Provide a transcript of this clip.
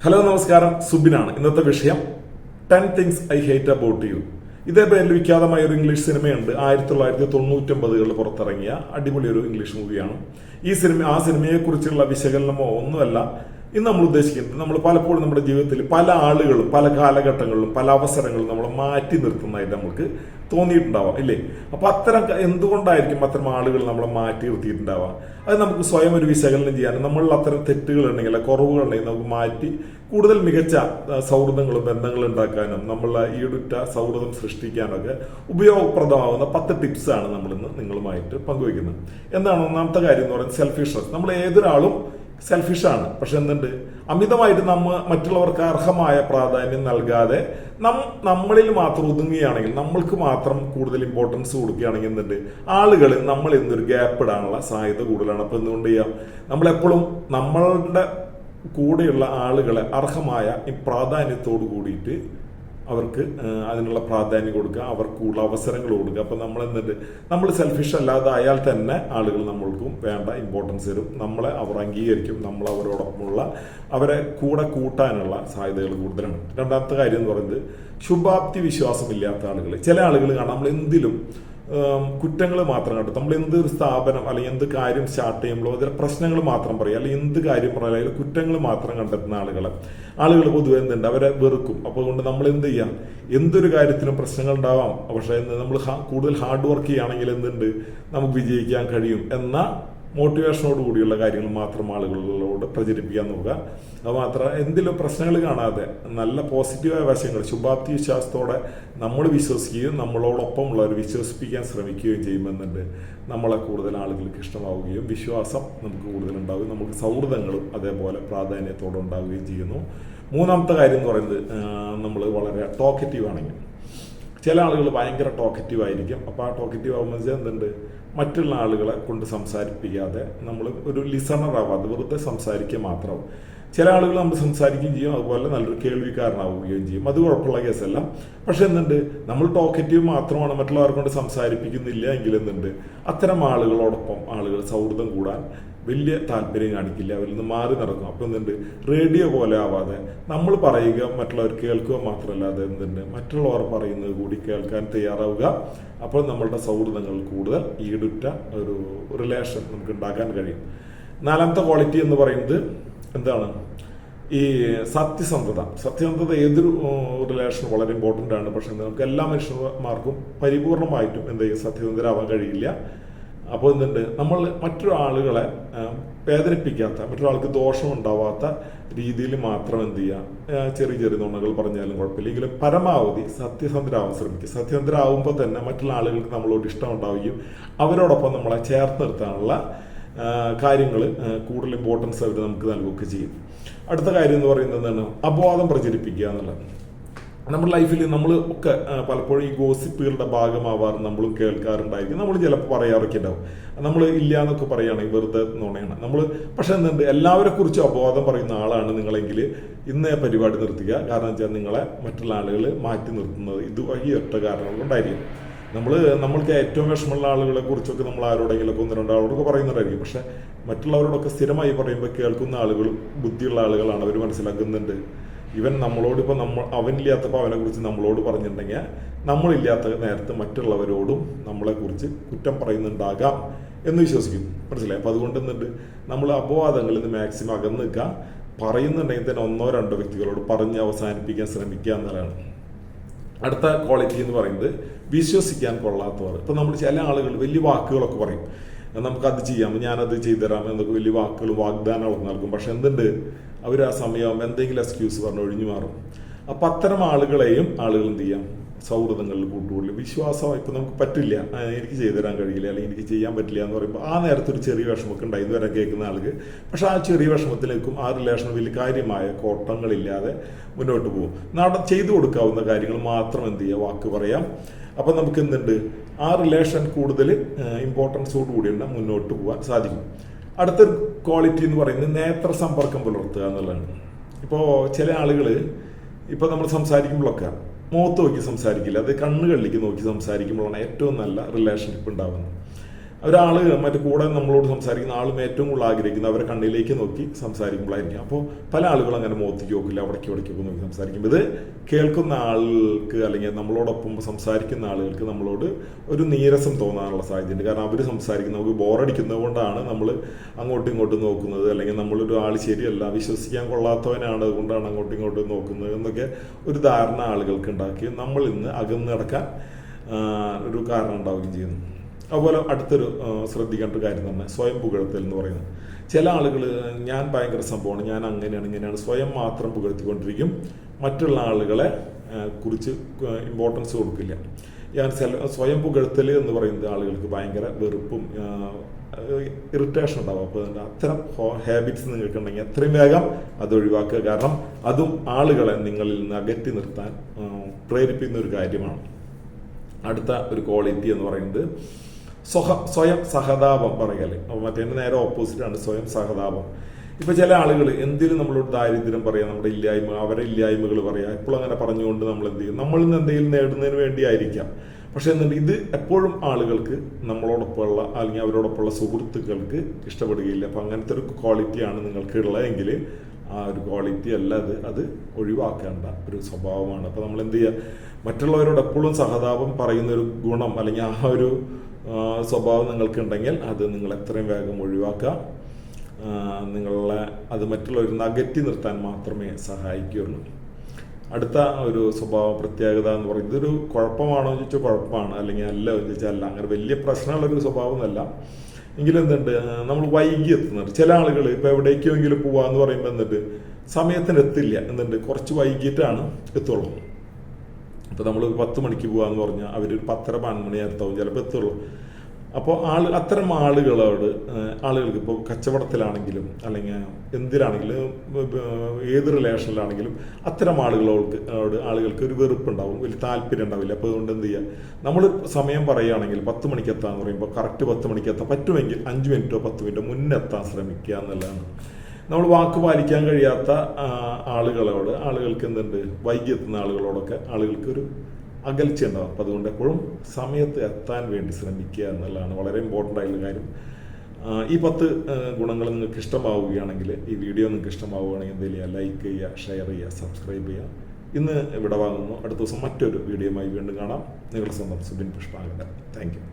Hello നമസ്കാരം, സുബിനാണ്. ഇന്നത്തെ വിഷയം 10 things I hate about you. ഇതേ പേരിൽ വിഖ്യാതമായ ഒരു ഇംഗ്ലീഷ് സിനിമയുണ്ട്. 1999 പുറത്തിറങ്ങിയ അടിപൊളി ഒരു ഇംഗ്ലീഷ് മൂവിയാണ്. ആ സിനിമയെ കുറിച്ചുള്ള വിശകലനമോ ഒന്നുമല്ല ഇന്ന് നമ്മൾ ഉദ്ദേശിക്കുന്നത്. നമ്മൾ പലപ്പോഴും നമ്മുടെ ജീവിതത്തിൽ പല ആളുകളും പല കാലഘട്ടങ്ങളിലും പല അവസരങ്ങളും നമ്മൾ മാറ്റി നിർത്തുന്നതായിട്ട് നമുക്ക് തോന്നിയിട്ടുണ്ടാവാം, ഇല്ലേ? അപ്പൊ എന്തുകൊണ്ടായിരിക്കും അത്തരം ആളുകൾ നമ്മളെ മാറ്റി നിർത്തിയിട്ടുണ്ടാവാം? അത് നമുക്ക് സ്വയം ഒരു വിശകലനം ചെയ്യാനും നമ്മളിൽ അത്തരം തെറ്റുകളുണ്ടെങ്കിൽ കുറവുകളുണ്ടെങ്കിൽ നമുക്ക് മാറ്റി കൂടുതൽ മികച്ച സൗഹൃദങ്ങളും ബന്ധങ്ങളും ഉണ്ടാക്കാനും നമ്മളെ ഈടുറ്റ സൗഹൃദം സൃഷ്ടിക്കാനൊക്കെ ഉപയോഗപ്രദമാകുന്ന 10 ടിപ്സാണ് നമ്മളിന്ന് നിങ്ങളുമായിട്ട് പങ്കുവയ്ക്കുന്നത്. എന്താണ് ഒന്നാമത്തെ കാര്യം എന്ന് പറയുന്നത്? സെൽഫിഷ്നെസ്. നമ്മൾ ഏതൊരാളും സെൽഫിഷാണ്. പക്ഷെ എന്തുണ്ട്, അമിതമായിട്ട് മറ്റുള്ളവർക്ക് അർഹമായ പ്രാധാന്യം നൽകാതെ നമ്മളിൽ മാത്രം ഒതുങ്ങുകയാണെങ്കിൽ, നമ്മൾക്ക് മാത്രം കൂടുതൽ ഇമ്പോർട്ടൻസ് കൊടുക്കുകയാണെങ്കിൽ എന്തുണ്ട്, ആളുകൾ നമ്മൾ എന്നൊരു ഗ്യാപ്പ് ഇടാനുള്ള സാധ്യത കൂടുതലാണ്. അപ്പൊ എന്തുകൊണ്ട് ചെയ്യാം, നമ്മളെപ്പോഴും നമ്മളുടെ കൂടെയുള്ള ആളുകളെ അർഹമായ ഈ പ്രാധാന്യത്തോട് കൂടിയിട്ട് അവർക്ക് അതിനുള്ള പ്രാധാന്യം കൊടുക്കുക, അവർക്ക് കൂടുതൽ അവസരങ്ങൾ കൊടുക്കുക. അപ്പം നമ്മൾ സെൽഫിഷ് അല്ലാതെ ആയാൽ തന്നെ ആളുകൾ നമ്മൾക്കും വേണ്ട ഇമ്പോർട്ടൻസ് തരും, നമ്മളെ അവർ അംഗീകരിക്കും, നമ്മൾ അവരോടൊപ്പമുള്ള അവരെ കൂടെ കൂട്ടാനുള്ള സാധ്യതകൾ കൂടുതലാണ്. രണ്ടാമത്തെ കാര്യം എന്ന് പറയുന്നത് ശുഭാപ്തി വിശ്വാസമില്ലാത്ത ആളുകൾ. ചില ആളുകൾ കാണാം, നമ്മൾ എന്തിലും കുറ്റങ്ങൾ മാത്രം കണ്ടു. നമ്മൾ എന്തൊരു സ്ഥാപനം അല്ലെങ്കിൽ എന്ത് കാര്യം സ്റ്റാർട്ട് ചെയ്യുമ്പോഴോ അതിലെ പ്രശ്നങ്ങൾ മാത്രം പറയും, അല്ലെങ്കിൽ എന്ത് കാര്യം പറഞ്ഞാൽ അതിൽ കുറ്റങ്ങൾ മാത്രം കണ്ടെത്തുന്ന ആളുകൾ പൊതുവെ എന്തുണ്ട്, അവരെ വെറുക്കും. അപ്പോൾ അതുകൊണ്ട് നമ്മൾ എന്ത് ചെയ്യാം, എന്തൊരു കാര്യത്തിലും പ്രശ്നങ്ങൾ ഉണ്ടാവാം, പക്ഷേ നമ്മൾ കൂടുതൽ ഹാർഡ് വർക്ക് ചെയ്യുകയാണെങ്കിൽ എന്തുണ്ട്, നമുക്ക് വിജയിക്കാൻ കഴിയും എന്ന മോട്ടിവേഷനോട് കൂടിയുള്ള കാര്യങ്ങൾ മാത്രം ആളുകളോട് പ്രചരിപ്പിക്കാൻ നോക്കുക. അത് മാത്രം എന്തെങ്കിലും പ്രശ്നങ്ങൾ കാണാതെ നല്ല പോസിറ്റീവായ വശങ്ങൾ ശുഭാപ്തി വിശ്വാസത്തോടെ നമ്മൾ വിശ്വസിക്കുകയും നമ്മളോടൊപ്പമുള്ളവർ വിശ്വസിപ്പിക്കാൻ ശ്രമിക്കുകയും ചെയ്യുമെന്നുണ്ട് നമ്മളെ കൂടുതൽ ആളുകൾക്ക് ഇഷ്ടമാവുകയും വിശ്വാസം നമുക്ക് കൂടുതലുണ്ടാവുകയും നമുക്ക് സൗഹൃദങ്ങളും അതേപോലെ പ്രാധാന്യത്തോടെ ഉണ്ടാവുകയും ചെയ്യുന്നു. മൂന്നാമത്തെ കാര്യം എന്ന് പറയുന്നത്, നമ്മൾ വളരെ ടോക്കറ്റീവ് ആണെങ്കിൽ. ചില ആളുകൾ ഭയങ്കര ടോക്കറ്റീവ് ആയിരിക്കും. അപ്പോൾ ആ ടോക്കറ്റീവ് ആകുമ്പോൾ എന്തുണ്ട്, മറ്റുള്ള ആളുകളെ കൊണ്ട് സംസാരിപ്പിക്കാതെ നമ്മൾ ഒരു ലിസണർ ആവാതെ വെറുതെ സംസാരിക്കുക മാത്രമാവും. ചില ആളുകൾ നമ്മൾ സംസാരിക്കുകയും ചെയ്യും, അതുപോലെ നല്ലൊരു കേൾവിക്കാരനാവുകയും ചെയ്യും. അത് കുഴപ്പമുള്ള കേസല്ല. പക്ഷെ എന്തുണ്ട്, നമ്മൾ ടോക്കറ്റീവ് മാത്രമാണ്, മറ്റുള്ളവരെ കൊണ്ട് സംസാരിപ്പിക്കുന്നില്ല എങ്കിൽ എന്തുണ്ട്, അത്തരം ആളുകളോടൊപ്പം ആളുകൾ സൗഹൃദം കൂടാൻ വലിയ താല്പര്യം കാണിക്കില്ല, അവരിൽ നിന്ന് മാറി നടക്കും. അപ്പം എന്തുണ്ട്, റേഡിയോ പോലെ ആവാതെ നമ്മൾ പറയുക, മറ്റുള്ളവർ കേൾക്കുക മാത്രമല്ലാതെ എന്തുണ്ട്, മറ്റുള്ളവർ പറയുന്നത് കൂടി കേൾക്കാൻ തയ്യാറാവുക. അപ്പോൾ നമ്മളുടെ സൗഹൃദങ്ങൾ കൂടുതൽ ഈടുറ്റ ഒരു റിലേഷൻ നമുക്ക് ഉണ്ടാക്കാൻ കഴിയും. നാലാമത്തെ ക്വാളിറ്റി എന്ന് പറയുന്നത് എന്താണ്, ഈ സത്യസന്ധത ഏതൊരു റിലേഷനും വളരെ ഇമ്പോർട്ടൻ്റ് ആണ്. പക്ഷെ നമുക്ക് എല്ലാ മനുഷ്യന്മാർക്കും പരിപൂർണമായിട്ടും സത്യസന്ധരാവാൻ കഴിയില്ല. അപ്പോൾ എന്തുണ്ട്, നമ്മൾ മറ്റൊരാളുകളെ വേദനിപ്പിക്കാത്ത, മറ്റൊരാൾക്ക് ദോഷമുണ്ടാവാത്ത രീതിയിൽ മാത്രം എന്ത് ചെയ്യുക, ചെറിയ നുണകൾ പറഞ്ഞാലും കുഴപ്പമില്ലെങ്കിലും പരമാവധി സത്യസന്ധരാവാൻ ശ്രമിക്കുക. സത്യസന്ധരാകുമ്പോൾ തന്നെ മറ്റുള്ള ആളുകൾക്ക് നമ്മളോട് ഇഷ്ടം ഉണ്ടാവുകയും അവരോടൊപ്പം നമ്മളെ ചേർത്ത് നിർത്താനുള്ള കാര്യങ്ങൾ കൂടുതൽ ഇമ്പോർട്ടൻസ് അവർ നമുക്ക് നൽകുകയൊക്കെ ചെയ്യും. അടുത്ത കാര്യം എന്ന് പറയുന്നത് എന്താണ്, അപവാദം പ്രചരിപ്പിക്കുക എന്നുള്ളത്. നമ്മുടെ ലൈഫിൽ നമ്മൾ ഒക്കെ പലപ്പോഴും ഈ ഗോസിപ്പുകളുടെ ഭാഗമാവാറ് നമ്മളും കേൾക്കാറുണ്ടായിരിക്കും. നമ്മൾ ചിലപ്പോൾ പറയാറൊക്കെ ഉണ്ടാവും. നമ്മൾ ഇല്ല എന്നൊക്കെ പറയുകയാണെങ്കിൽ വെറുതെ നുണയാണ് നമ്മൾ. പക്ഷെ എന്തുണ്ട്, എല്ലാവരെ കുറിച്ചും അപവാദം പറയുന്ന ആളാണ് നിങ്ങളെങ്കിൽ ഇന്ന് പരിപാടി നിർത്തുക. കാരണം വെച്ചാൽ നിങ്ങളെ മറ്റുള്ള ആളുകൾ മാറ്റി നിർത്തുന്നത് ഈ ഒറ്റ കാരണങ്ങൾ കൊണ്ടായിരിക്കും. നമ്മൾക്ക് ഏറ്റവും വിഷമമുള്ള ആളുകളെ കുറിച്ചൊക്കെ നമ്മൾ ആരോടെങ്കിലൊക്കെ 1-2 ആളോടൊക്കെ പറയുന്നുണ്ടായിരിക്കും. പക്ഷെ മറ്റുള്ളവരോടൊക്കെ സ്ഥിരമായി പറയുമ്പോൾ കേൾക്കുന്ന ആളുകളും ബുദ്ധിയുള്ള ആളുകളാണ്. അവർ മനസ്സിലാക്കുന്നുണ്ട്, ഇവൻ നമ്മളോട് അവനില്ലാത്തപ്പോൾ അവനെ കുറിച്ച് നമ്മളോട് പറഞ്ഞിട്ടുണ്ടെങ്കിൽ നമ്മളില്ലാത്ത നേരത്തെ മറ്റുള്ളവരോടും നമ്മളെക്കുറിച്ച് കുറ്റം പറയുന്നുണ്ടാകാം എന്ന് വിശ്വസിക്കും. മനസ്സിലായി? അപ്പോൾ അതുകൊണ്ട് എന്തുണ്ട്, നമ്മൾ അപവാദങ്ങളിൽ നിന്ന് മാക്സിമം അകന്ന് നിൽക്കുക. പറയുന്നുണ്ടെങ്കിൽ തന്നെ 1-2 വ്യക്തികളോട് പറഞ്ഞ് അവസാനിപ്പിക്കാൻ ശ്രമിക്കുക എന്നതാണ്. അടുത്ത ക്വാളിറ്റി എന്ന് പറയുന്നത് വിശ്വസിക്കാൻ കൊള്ളാത്തവർ. ഇപ്പം നമ്മൾ ചില ആളുകൾ വലിയ വാക്കുകളൊക്കെ പറയും, നമുക്കത് ചെയ്യാം, ഞാനത് ചെയ്തുതരാം എന്നൊക്കെ വലിയ വാക്കുകളും വാഗ്ദാനങ്ങളൊക്കെ നൽകും. പക്ഷെ എന്തുണ്ട്, അവർ ആ സമയം എന്തെങ്കിലും എക്സ്ക്യൂസ് പറഞ്ഞ് ഒഴിഞ്ഞു മാറും. അപ്പം അത്തരം ആളുകളെയും ആളുകൾ എന്ത് ചെയ്യാം, സൗഹൃദങ്ങളിൽ കൂട്ടുകൂടില്ല. വിശ്വാസം ഇപ്പം നമുക്ക് പറ്റില്ല, എനിക്ക് ചെയ്തുതരാൻ കഴിയില്ല, അല്ലെങ്കിൽ എനിക്ക് ചെയ്യാൻ പറ്റില്ല എന്ന് പറയുമ്പോൾ ആ നേരത്തെ ഒരു ചെറിയ വിഷമമൊക്കെ ഉണ്ടായി എന്ന് വരെ കേൾക്കുന്ന ആൾക്ക്. പക്ഷെ ആ ചെറിയ വിഷമത്തിലേക്കും ആ റിലേഷൻ വലിയ കാര്യമായ കോട്ടങ്ങളില്ലാതെ മുന്നോട്ട് പോകും. ചെയ്തു കൊടുക്കാവുന്ന കാര്യങ്ങൾ മാത്രം എന്ത് ചെയ്യുക, വാക്ക് പറയാം. അപ്പം നമുക്ക് എന്തുണ്ട്, ആ റിലേഷൻ കൂടുതൽ ഇമ്പോർട്ടൻസോട് കൂടി തന്നെ മുന്നോട്ട് പോകാൻ സാധിക്കും. അടുത്തൊരു ക്വാളിറ്റി എന്ന് പറയുന്നത് നേത്ര സമ്പർക്കം പുലർത്തുക എന്നുള്ളതാണ്. ഇപ്പോൾ ചില ആളുകൾ ഇപ്പോൾ നമ്മൾ സംസാരിക്കുമ്പോഴൊക്കെ മുഖത്ത് നോക്കി സംസാരിക്കില്ല, അത് കണ്ണുകളിലേക്ക് നോക്കി സംസാരിക്കുമ്പോഴാണ് ഏറ്റവും നല്ല റിലേഷൻഷിപ്പ് ഉണ്ടാകുന്നത്. ഒരാൾ മറ്റു കൂടെ നമ്മളോട് സംസാരിക്കുന്ന ആളും ഏറ്റവും കൂടുതൽ ആഗ്രഹിക്കുന്നത് അവരെ കണ്ണിലേക്ക് നോക്കി സംസാരിക്കുമ്പോഴായിരിക്കും. അപ്പോൾ പല ആളുകളും അങ്ങനെ മുഖത്തേക്ക് നോക്കില്ല, അവിടേക്ക് നോക്കി സംസാരിക്കും. ഇത് കേൾക്കുന്ന ആളുകൾക്ക് അല്ലെങ്കിൽ നമ്മളോടൊപ്പം സംസാരിക്കുന്ന ആളുകൾക്ക് നമ്മളോട് ഒരു നീരസം തോന്നാനുള്ള സാധ്യതയുണ്ട്. കാരണം അവർ സംസാരിക്കുന്ന നമുക്ക് ബോറടിക്കുന്നത് കൊണ്ടാണ് നമ്മൾ അങ്ങോട്ടും ഇങ്ങോട്ടും നോക്കുന്നത്, അല്ലെങ്കിൽ നമ്മളൊരു ആൾ ശരിയല്ല, വിശ്വസിക്കാൻ കൊള്ളാത്തവനാണ്, അതുകൊണ്ടാണ് അങ്ങോട്ടും ഇങ്ങോട്ടും നോക്കുന്നത് എന്നൊക്കെ ഒരു ധാരണ ആളുകൾക്ക് ഉണ്ടാക്കി നമ്മൾ ഇന്ന് അകന്ന് കിടക്കാൻ ഒരു കാരണം ഉണ്ടാവുകയും ചെയ്യുന്നു. അതുപോലെ അടുത്തൊരു ശ്രദ്ധിക്കേണ്ട ഒരു കാര്യം തന്നെ സ്വയം പുകഴ്ത്തൽ എന്ന് പറയുന്നത്. ചില ആളുകൾ ഞാൻ ഭയങ്കര സംഭവമാണ്, ഞാൻ അങ്ങനെയാണ് ഇങ്ങനെയാണ്, സ്വയം മാത്രം പുകഴ്ത്തിക്കൊണ്ടിരിക്കും, മറ്റുള്ള ആളുകളെ കുറിച്ച് ഇമ്പോർട്ടൻസ് കൊടുക്കില്ല. ഞാൻ സ്വയം പുകഴ്ത്തൽ എന്ന് പറയുന്നത് ആളുകൾക്ക് ഭയങ്കര വെറുപ്പും ഇറിറ്റേഷൻ ഉണ്ടാവും. അപ്പോൾ അത്തരം ഹാബിറ്റ്സ് നിങ്ങൾക്കുണ്ടെങ്കിൽ എത്രയും വേഗം അത് ഒഴിവാക്കുക. കാരണം അതും ആളുകളെ നിങ്ങളിൽ നിന്ന് അകറ്റി നിർത്താൻ പ്രേരിപ്പിക്കുന്ന ഒരു കാര്യമാണ്. അടുത്ത ഒരു ക്വാളിറ്റി എന്ന് പറയുന്നത് സ്വയം സഹതാപം പറയല്. മറ്റേ നേരെ ഓപ്പോസിറ്റാണ് സ്വയം സഹതാപം. ഇപ്പൊ ചില ആളുകൾ എന്തിനും നമ്മളോട് ദാരിദ്ര്യം പറയാം, നമ്മുടെ ഇല്ലായ്മ, അവരെ ഇല്ലായ്മകൾ പറയാം, എപ്പോഴും അങ്ങനെ പറഞ്ഞുകൊണ്ട് നമ്മൾ എന്ത് ചെയ്യും, നമ്മളിൽ നിന്ന് എന്തെങ്കിലും നേടുന്നതിന് വേണ്ടിയായിരിക്കാം. പക്ഷെ എന്നിട്ട് ഇത് എപ്പോഴും ആളുകൾക്ക് നമ്മളോടൊപ്പമുള്ള അല്ലെങ്കിൽ അവരോടൊപ്പമുള്ള സുഹൃത്തുക്കൾക്ക് ഇഷ്ടപ്പെടുകയില്ല. അപ്പം അങ്ങനത്തെ ഒരു ക്വാളിറ്റിയാണ് നിങ്ങൾക്ക് ഉള്ളതെങ്കിൽ ആ ഒരു ക്വാളിറ്റി അല്ല അത് ഒഴിവാക്കേണ്ട ഒരു സ്വഭാവമാണ്. അപ്പം നമ്മൾ എന്ത് ചെയ്യുക, മറ്റുള്ളവരോട് എപ്പോഴും സഹതാപം പറയുന്ന ഒരു ഗുണം അല്ലെങ്കിൽ ആ ഒരു സ്വഭാവം നിങ്ങൾക്കുണ്ടെങ്കിൽ അത് നിങ്ങൾ എത്രയും വേഗം ഒഴിവാക്കുക. നിങ്ങളെ അത് മറ്റുള്ളവരിൽ അകറ്റി നിർത്താൻ മാത്രമേ സഹായിക്കുകയുള്ളൂ. അടുത്ത ഒരു സ്വഭാവ പ്രത്യേകത എന്ന് പറയുന്നത് ഇതൊരു കുഴപ്പമാണോ എന്ന് ചോദിച്ചാൽ കുഴപ്പമാണ്, അല്ലെങ്കിൽ അല്ല എന്ന് ചോദിച്ചാൽ അല്ല. അങ്ങനെ വലിയ പ്രശ്നമുള്ളൊരു സ്വഭാവമൊന്നുമല്ല. എങ്കിലും എന്തുണ്ട്, നമ്മൾ വൈകി എത്തുന്നുണ്ട്. ചില ആളുകൾ ഇപ്പോൾ എവിടേക്കെങ്കിലും പോവാന്ന് പറയുമ്പോൾ എന്നിട്ട് സമയത്തിന് എത്തില്ല, എന്തുണ്ട് കുറച്ച് വൈകിട്ടാണ് എത്തുള്ളൂ. ഇപ്പോൾ നമ്മൾ 10 മണിക്ക് പോകാമെന്ന് പറഞ്ഞാൽ അവർ 10:30-11 മണി നേരത്താവും ചിലപ്പോൾ എത്തുള്ളൂ. അപ്പോൾ അത്തരം ആളുകൾക്ക് ഇപ്പോൾ കച്ചവടത്തിലാണെങ്കിലും അല്ലെങ്കിൽ എന്തിലാണെങ്കിലും ഏത് റിലേഷനിലാണെങ്കിലും അത്തരം ആളുകൾക്ക് ഒരു വെറുപ്പുണ്ടാവും, വലിയ താല്പര്യം ഉണ്ടാവില്ല. അപ്പോൾ അതുകൊണ്ട് എന്ത് ചെയ്യുക, നമ്മൾ സമയം പറയുകയാണെങ്കിൽ 10 മണിക്ക് എത്താന്ന് പറയുമ്പോൾ കറക്റ്റ് 10 മണിക്ക് എത്താൻ പറ്റുമെങ്കിൽ 5 മിനിറ്റോ 10 മിനിറ്റോ മുന്നെത്താൻ ശ്രമിക്കുക എന്നുള്ളതാണ്. നമ്മൾ വാക്ക് പാലിക്കാൻ കഴിയാത്ത ആളുകൾക്ക് എന്തുണ്ട്, വൈകി എത്തുന്ന ആളുകളോടൊക്കെ ആളുകൾക്കൊരു അകൽച്ച ഉണ്ടാവും. അപ്പം അതുകൊണ്ട് എപ്പോഴും സമയത്ത് എത്താൻ വേണ്ടി ശ്രമിക്കുക എന്നുള്ളതാണ് വളരെ ഇമ്പോർട്ടൻ്റ് ആയിട്ടുള്ള കാര്യം. ഈ 10 ഗുണങ്ങൾ നിങ്ങൾക്ക് ഇഷ്ടമാവുകയാണെങ്കിൽ, ഈ വീഡിയോ നിങ്ങൾക്ക് ഇഷ്ടമാവുകയാണെങ്കിൽ എന്ത് ചെയ്യുക, ലൈക്ക് ചെയ്യുക, ഷെയർ ചെയ്യുക, സബ്സ്ക്രൈബ് ചെയ്യുക. ഇന്ന് ഇവിടെ വാങ്ങുന്നു. അടുത്ത ദിവസം മറ്റൊരു വീഡിയോയുമായി വീണ്ടും കാണാം. നിങ്ങളുടെ സ്വന്തം സുബിൻ പുഷ്പാകരൻ. Thank you.